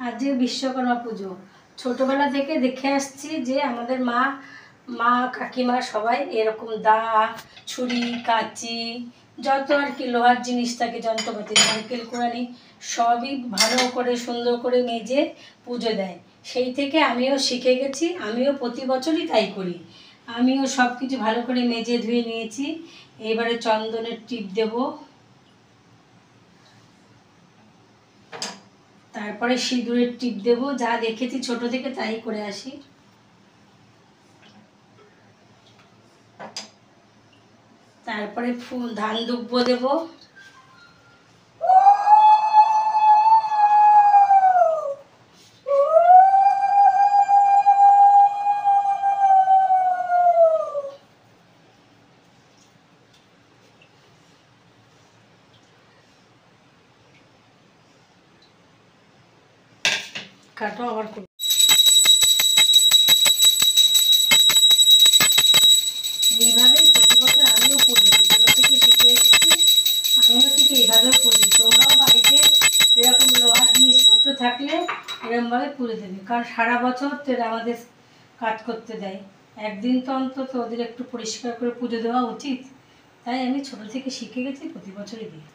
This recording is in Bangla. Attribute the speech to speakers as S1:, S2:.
S1: আজকে বিশ্বকর্মা পুজো। ছোটোবেলা থেকে দেখে আসছি যে আমাদের মা কাকিমা সবাই এরকম দা, ছুরি, কাঁচি, যত আর কি লোহার জিনিস থাকে, যন্ত্রপাতি, নারকেল কুড়ানি সবই ভালো করে সুন্দর করে মেজে পুজো দেয়। সেই থেকে আমিও শিখে গেছি, আমিও প্রতি বছরই তাই করি। আমিও সব কিছু ভালো করে মেজে ধুয়ে নিয়েছি। এবারে চন্দনের টিপ দেব, তারপরে সিঁদুরের টিপ দেব। যা দেখেছি ছোট থেকে তাই করে আসি। তারপরে ফুল ধান দুব্বো দেব। কাটো আবার করব। এইভাবেই প্রতি বছর আমিও পুজো দিই, ছোটো থেকে শিখে এসেছি। আমিও ঠিক এইভাবে পুজো। তোমরাও বাড়িতে এরকম লোহার জিনিসপত্র থাকলে এরকমভাবে পুজো দেবে, কারণ সারা বছর তো এরা আমাদের কাজ করতে দেয়, একদিন তো অন্তত ওদের একটু পরিষ্কার করে পুজো দেওয়া উচিত। তাই আমি ছোটো থেকে শিখে গেছি, প্রতি বছরই দিই।